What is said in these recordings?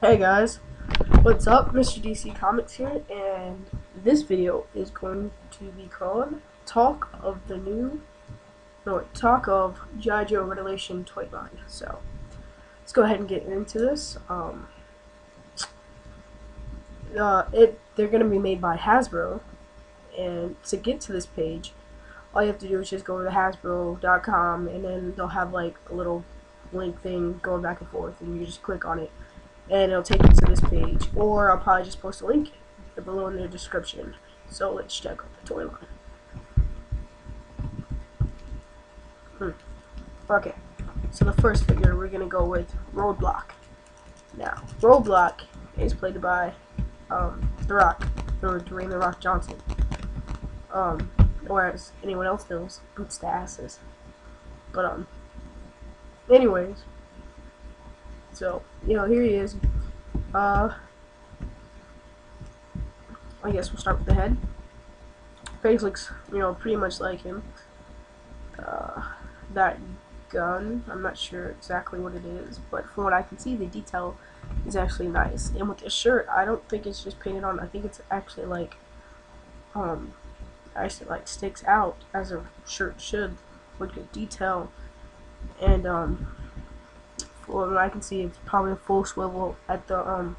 Hey guys, what's up? Mr. DC Comics here, and this video is going to be called Talk of G.I. Joe Retaliation toy line. So let's go ahead and get into this. They're gonna be made by Hasbro, and to get to this page, all you have to do is just go to Hasbro.com, and then they'll have like a little link thing going back and forth, and you just click on it and it'll take you to this page, or I'll probably just post a link below in the description. So let's check out the toy line. Okay, so the first figure we're gonna go with Roadblock. Now, Roadblock is played by The Rock, or Dwayne The Rock Johnson. Or as anyone else knows, Boots to Asses. But anyways, so here he is. I guess we'll start with the head. Face looks, pretty much like him. That gun, I'm not sure exactly what it is, but from what I can see, the detail is actually nice. And with the shirt, I don't think it's just painted on. I think it's actually like, sticks out as a shirt should, with good detail. And from what I can see, it's probably a full swivel at the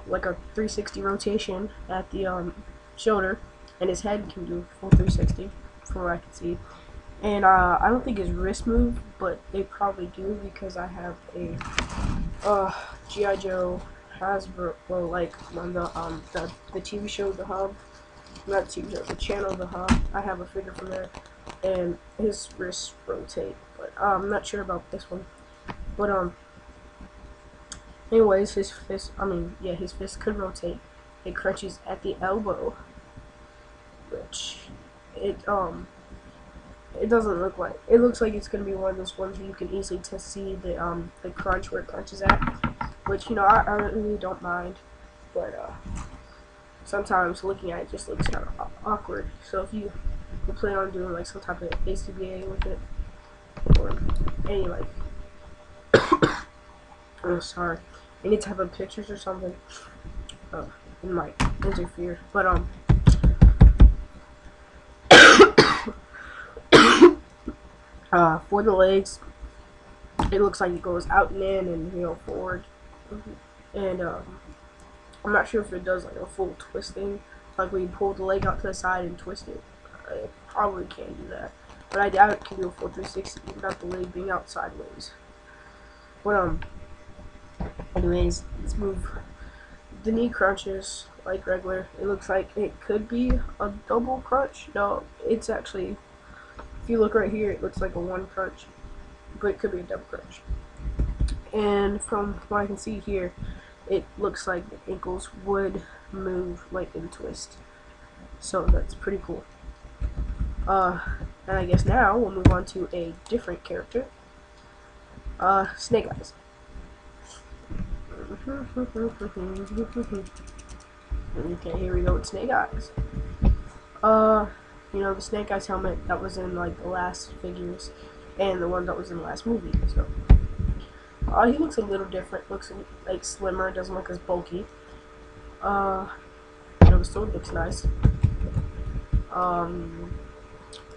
like a 360 rotation at the shoulder, and his head can do full 360 from what I can see. And I don't think his wrist move, but they probably do because I have a G.I. Joe Hasbro, well, like on the TV show The Hub, not TV show, the channel The Hub. I have a figure from there, and his wrists rotate, but I'm not sure about this one. But anyways, his fist could rotate. It crunches at the elbow, which it doesn't look like. It looks like it's gonna be one of those ones where you can easily see the crunch where it crunches at, which I really don't mind, but sometimes looking at it just looks kind of awkward. So if you plan on doing like some type of ACBA with it, or any like oh sorry, any type of pictures or something, it might interfere. But for the legs, it looks like it goes out and in and forward, and I'm not sure if it does like a full twisting, like when you pull the leg out to the side and twist it. It probably can't do that, but I doubt it can do a full 360 without the leg being out sideways. But anyways, let's move. The knee crunches like regular. It looks like it could be a double crunch. No, it's actually, if you look right here, it looks like a one crunch, but it could be a double crunch. And from what I can see here, it looks like the ankles would move like in twist. So that's pretty cool. And I guess now we'll move on to a different character. Snake Eyes. Okay, here we go with Snake Eyes. The Snake Eyes helmet that was in like the last figures and the one that was in the last movie. So, he looks a little different. Looks like slimmer. Doesn't look as bulky. The sword looks nice.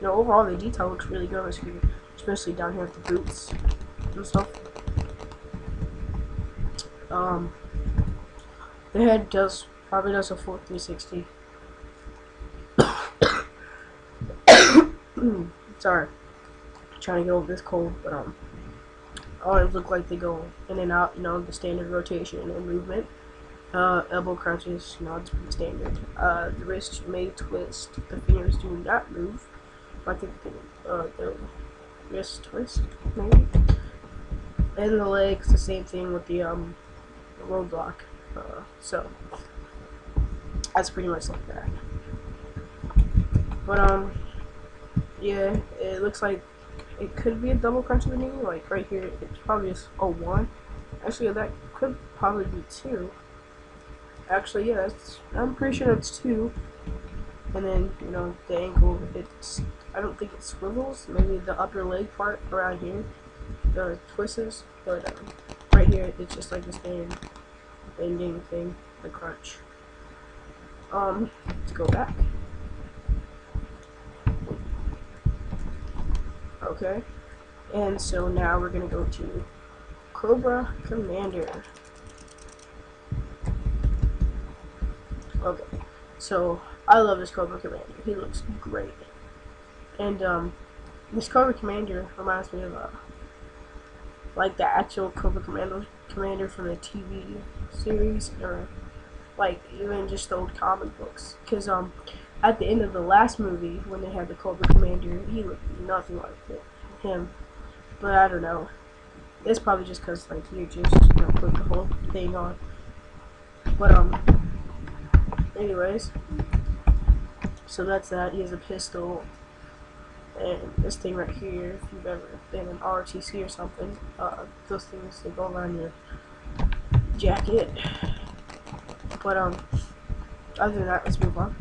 Overall the detail looks really good on this figure, especially down here at the boots and stuff. The head probably does a full 360. Sorry, I'm trying to get over this cold, but all it look like they go in and out, the standard rotation and movement. Elbow crunches, it's pretty standard. The wrist may twist, the fingers do not move. I think the wrist twist, maybe. And the legs, the same thing with the Roadblock. So that's pretty much like that. But yeah, it looks like it could be a double crunch of the knee. Like right here, it's probably just a one. Actually, that could probably be two. Actually, yeah, I'm pretty sure that's two. And then the ankle, I don't think it swivels. Maybe the upper leg part around here twists, but right here it's just like the standard ending thing, the crunch. Let's go back. Okay, and so now we're gonna go to Cobra Commander. Okay, so I love this Cobra Commander. He looks great, and this Cobra Commander reminds me of like the actual Cobra Commander from the TV series, or like even just the old comic books. Because at the end of the last movie, when they had the Cobra Commander, he looked nothing like him. But I don't know. It's probably just because like you just put the whole thing on. But anyways, so that's that. He has a pistol. And this thing right here, if you've ever been in ROTC or something, those things, they go around your jacket. But other than that, let's move on.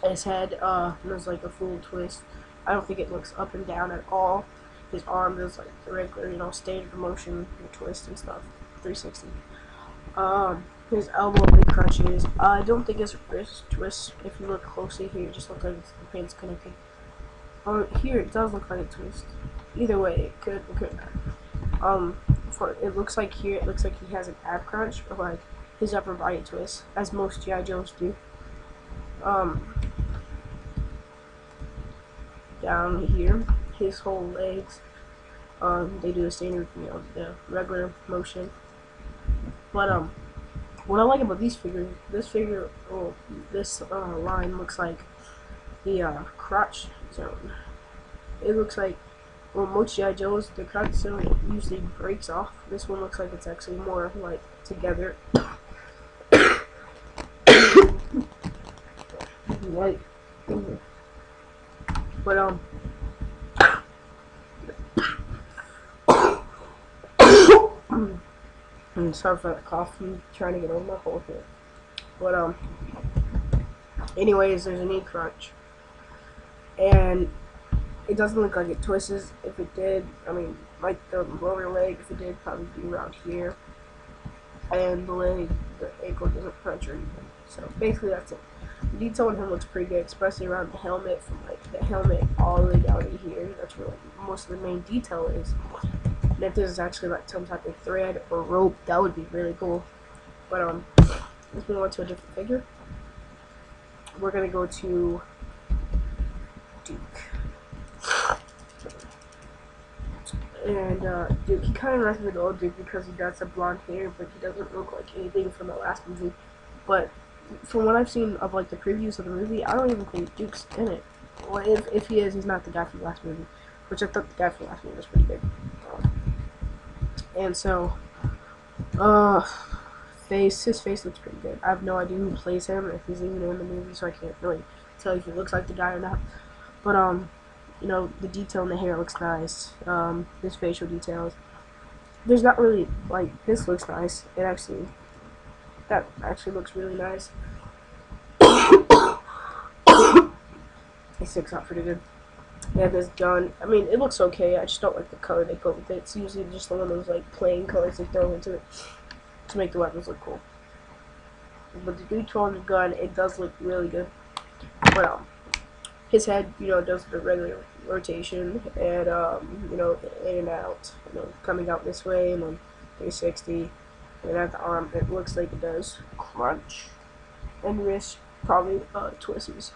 His head does like a full twist. I don't think it looks up and down at all. His arm does like the regular, standard motion, the twist and stuff, 360. His elbow, big crunches. I don't think his wrist twists. If you look closely here, it just looks like the pins connected. Here it does look like a twist. Either way, it could not. It looks like here, it looks like he has an ab crunch, or like his upper body twist, as most G.I. Joes do. Down here, his whole legs, they do the standard, the regular motion. But what I like about these figures, this line looks like the crotch zone. It looks like, well, most G.I. Joes, the crotch zone usually breaks off. This one looks like it's actually more like together. Right. But I'm sorry for that cough. I'm trying to get over my cold here. But anyways, there's a knee crunch, and it doesn't look like it twists. If it did, I mean, like the lower leg, if it did, probably be around here, and the ankle doesn't crunch or anything. So basically, that's it. The detail on him looks pretty good, especially around the helmet, from like the helmet all the way down to here. That's where like most of the main detail is. And if this is actually like some type of thread or rope, that would be really cool. But let's move on to a different figure. We're gonna go to Duke. And Duke, he kind of reminds me of the old Duke because he does have blonde hair, but he doesn't look like anything from the last movie. But from what I've seen of like the previews of the movie, I don't even think Duke's in it. Well, if he is, he's not the guy from the last movie, which I thought the guy from the last movie was pretty big. And so, his face looks pretty good. I have no idea who plays him, if he's even in the movie, so I can't really tell if he looks like the guy or not. But the detail in the hair looks nice. His facial details. There's not really, like, this looks nice. That actually looks really nice. It sticks out pretty good. Yeah, this gun, I mean, it looks okay. I just don't like the color they go with it. It's usually just one of those, like, plain colors they throw into it to make the weapons look cool. But the D12 gun, it does look really good. But, his head, does the regular rotation, and, in and out, coming out this way, and then 360, and at the arm, it looks like it does crunch, and wrist probably twists.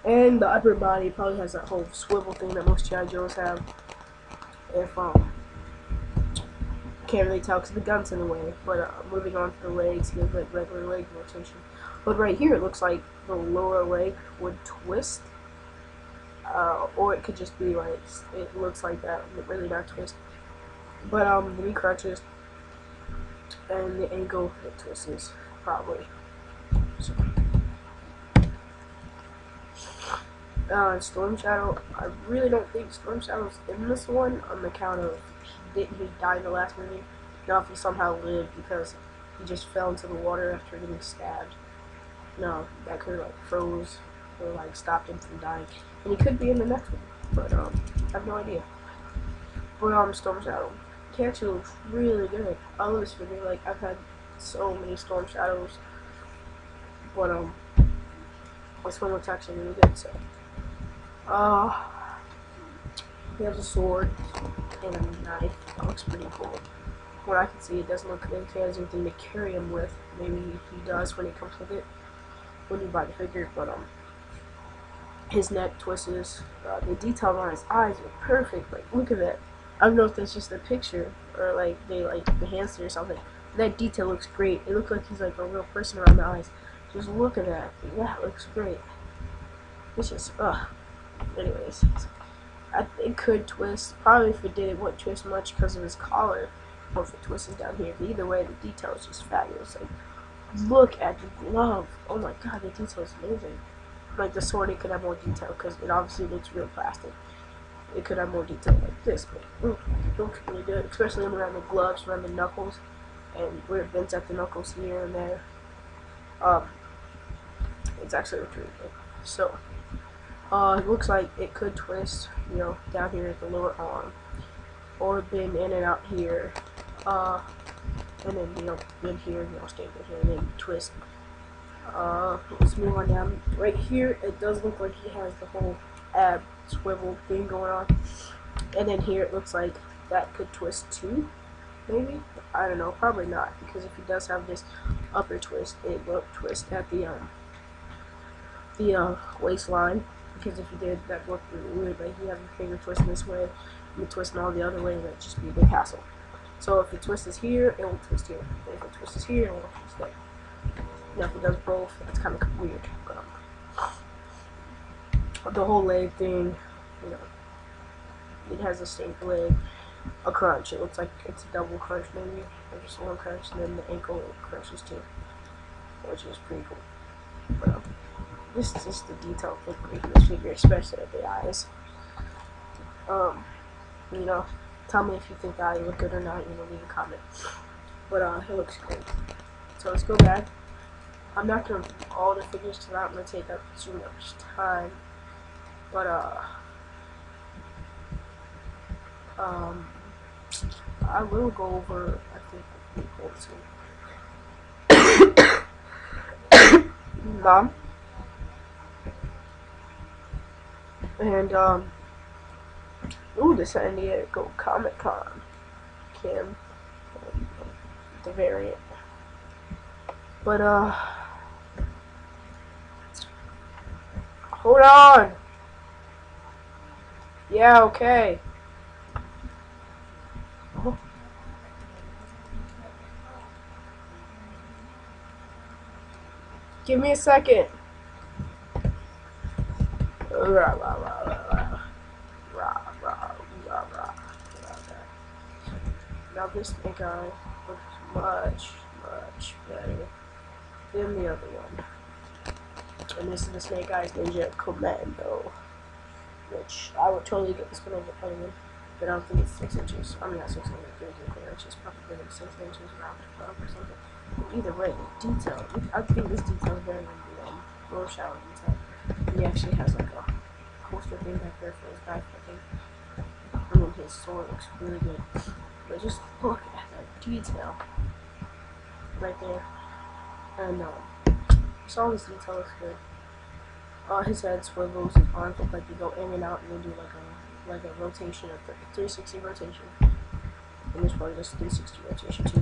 And the upper body probably has that whole swivel thing that most G.I. Joes have. If, can't really tell because the gun's in the way. But moving on to the legs, he has like regular leg rotation. But right here, it looks like the lower leg would twist. Or it could just be like, it looks like that, really not twist. But the knee crunches, and the ankle, it twists, probably. So. Storm Shadow, I really don't think Storm Shadow's in this one on the count of he died in the last movie. Now if he somehow lived because he just fell into the water after getting stabbed. No, that could have like froze or like stopped him from dying. And he could be in the next one, but I have no idea. But Storm Shadow, he actually looks really good. I love this figure. Like I've had So many storm shadows, but this one looks actually really good. So, he has a sword and a knife. That looks pretty cool. What I can see, it doesn't look like he has anything to carry him with. Maybe he does when he comes with it, when you buy the figure. But his neck twists. The detail on his eyes are perfect. Like, look at that. I don't know if that's just a picture or like they like enhanced it or something. That detail looks great. It looks like he's like a real person around the eyes. Just look at that. Yeah, it looks great. It's just Anyways, it could twist. Probably if it did, it wouldn't twist much because of his collar. Or if it twists down here. But either way, the detail is just fabulous. Like, look at the glove. Oh my god, the detail is amazing. Like the sword, it could have more detail because it obviously looks real plastic. It could have more detail like this, but it looks really good, especially around the gloves, around the knuckles, and where it bends at the knuckles here and there. It's actually really good. So, it looks like it could twist, you know, down here at the lower arm, or bend in and out here, and then, you know, bend here, you know, stay here, and then twist. Let's move on down. Right here, it does look like he has the whole ab swivel thing going on. And then here, it looks like that could twist too, maybe? I don't know, probably not, because if he does have this upper twist, it won't twist at the waistline. Because if he did, that would look really weird. Like, you have your finger twisting this way, and you twisting all the other way, and that'd just be a big hassle. So if it twists here, it will twist here. If it twists here, it will twist there. Now, if it does both, it's kind of weird. But the whole leg thing, you know, it has a stained leg, a crunch. It looks like it's a double crunch, maybe, or just one crunch, and then the ankle crunches too, which is pretty cool. But this is just the detail look great in this figure, especially at the eyes. You know, tell me if you think the eyes look good or not. You know, leave a comment. But it looks great. So let's go back. I'm not going to do all the figures tonight. I'm going to take up too much time. But, I will go over, I think, Mom. And, ooh, the San Diego Comic-Con. Kim. The variant. But, hold on. Yeah, okay. Oh. Give me a second. Now this guy looks much better than the other one. And this is the Snake Eyes Ninja Commando, which I would totally get this one over the one, but I don't think it's 6 inches. I mean, not 6 inches, probably 6 inches around or something. But either way, the detail, I think this detail is better than the low shower detail. He actually has like a poster thing back there for his back, I think. And then his sword looks really good. But just look at that detail right there. And just all this detail looks good. His head swivels, his arms look like they go in and out, and they do like a rotation, a 360 rotation. And there's probably just 360 rotation too.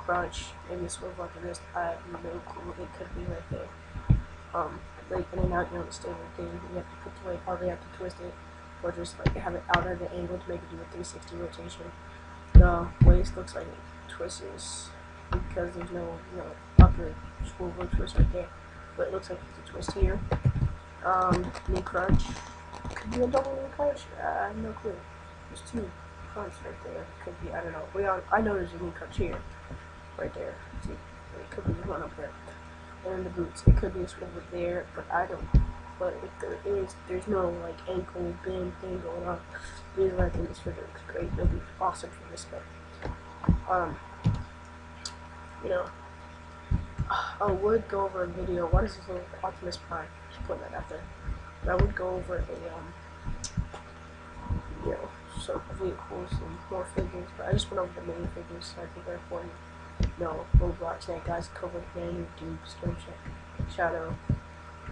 Crunch, maybe a swivel like this. I have no clue. It could be right there. Like in and out, you know, the stable thing. You have to put the weight, probably have to twist it, or just like have it out at an angle to make it do a 360 rotation. The waist looks like it twists because there's no, you know, upper swivel twist right there. But it looks like it's a twist here. Knee crunch. Could be a double knee crunch. I have no clue. There's 2 crunch right there. Could be, I don't know. I know there's a knee crunch here. Right there. See? It could be one up there. And then the boots. It could be a swivel there, but I don't. But if there is, there's no like ankle bend thing going on. Either way, I think this figure looks great. It'll be awesome for this, but you know, I would go over a video. What is this little Optimus Prime? Just putting that out there. But I would go over a you know, some vehicles and more figures. But I just went over the main figures, so I think they're important. No, Roadblock, Snake Eyes, Cobra, Commando, Duke, Storm Shadow,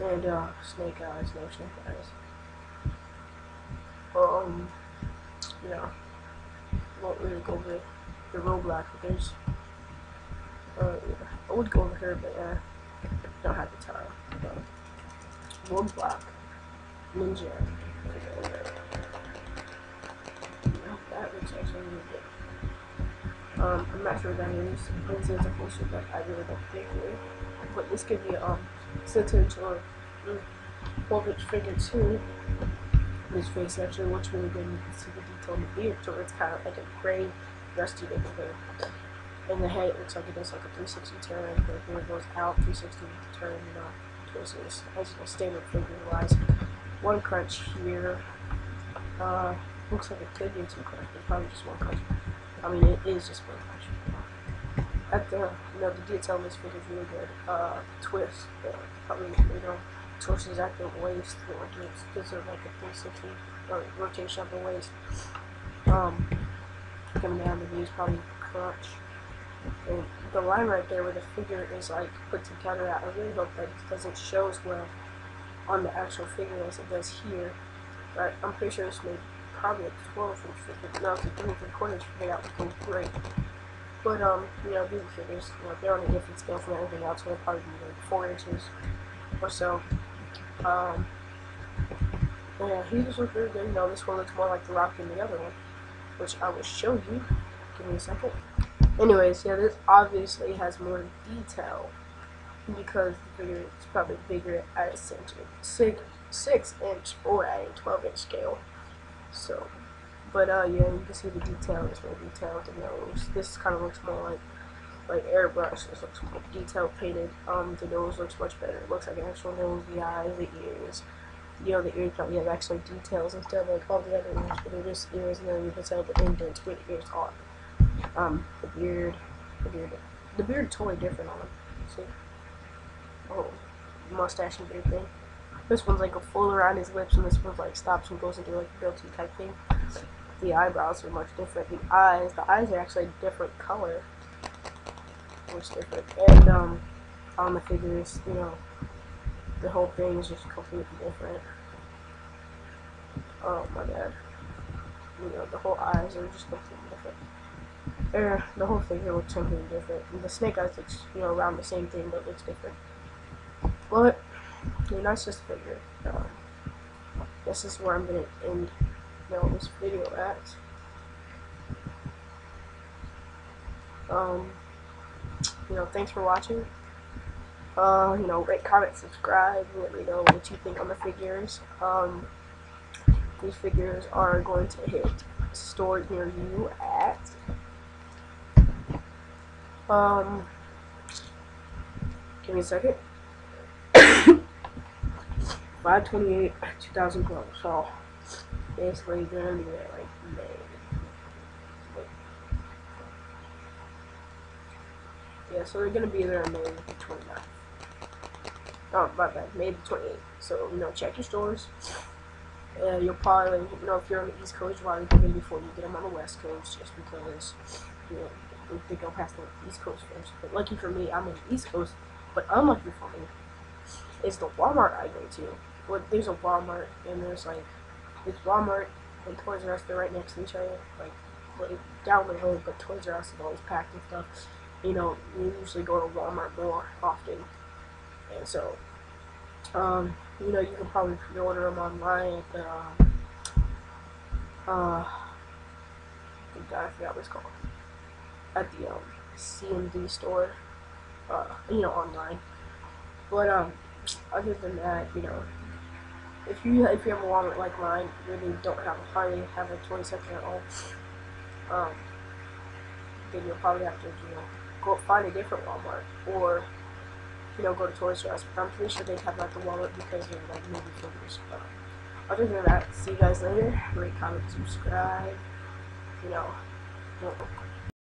and Snake Eyes, no Snake Eyes. You know, won't really go over the Roadblock, but there's, I would go over here, but don't have the time. Roadblock, Ninja, that looks actually really good. I'm not sure what that is. It's a poster, but I really don't think it. But this could be sent into a 12-inch figure too. His face actually looks really good. You can see the detail in the beard, so it's kind of like a gray, rusty neighborhood. And the head looks like it does like a 360 turn. The beard goes out 360 turn, towards this as a standard figure wise. One crunch here. Looks like it could be 2 crunch, but it's probably just 1 crunch. I mean, it is just 1 crunch. At the the detail in this figure is really good. Twist, probably torches at the waist, like it's gives it like a 360 rotation of the waist. Coming down the knees, probably crunch. And the line right there where the figure is like put together, I really hope that it doesn't show as well on the actual figure as it does here. But I'm pretty sure it's made probably a 12-inch figure. No, it's a 3/4-inch figure. That would go great. But these figures, they're on a different scale from everything else, so they'll probably be like 4 inches or so. Yeah, he just looks really good. This one looks more like the Rock than the other one, which I will show you. Give me a second. Anyways, yeah, this obviously has more detail because the figure is probably bigger at a 6-inch or at a 12-inch scale. So, but yeah, you can see the detail. It's more detailed. The nose. This kind of looks more like airbrush. This looks more detail painted. The nose looks much better. It looks like an actual nose. The eyes, the ears. The ears probably have actual details instead of like all the other ears, but they're just ears, and then you can tell the indents where the ears are. The beard totally different on him. See? Oh, mustache and beard thing. This one's like a full around his lips, and this one's like stops and goes into like a goatee type thing. The eyebrows are much different. The eyes are actually a different color. Much different. And on the figures, the whole thing is just completely different. Oh my god. The whole eyes are just completely different. The whole figure looks completely different. And the Snake Eyes looks, around the same thing, but looks different. But, that's just a figure. This is where I'm gonna end, this video at. Thanks for watching. Rate, comment, subscribe, let me know what you think on the figures. These figures are going to hit stores near you at give me a second. 5/28/2012. So basically gonna be there like May. Yeah, so they're gonna be there on May 29th. Oh, my bad, May the 28th. So check your stores. You'll probably, if you're on the East Coast, you'll probably get them before you get them on the West Coast, just because they go past the East Coast first. But lucky for me, I'm on the East Coast. But unlucky for me is the Walmart I go to. Well, there's a Walmart, and there's it's Walmart and Toys R Us. They're right next to each other, like down the road. But Toys R Us is always packed and stuff. We usually go to Walmart more often, and so you can probably pre-order them online at the I forgot what it's called, at the CMD store, online. But other than that, if you have a Walmart like mine, really don't hardly have a toy section at all, then you'll probably have to go find a different Walmart, or go to Toys R Us. But I'm pretty sure they have the Walmart because they're movie figures. Other than that, see you guys later. Rate, comment, subscribe.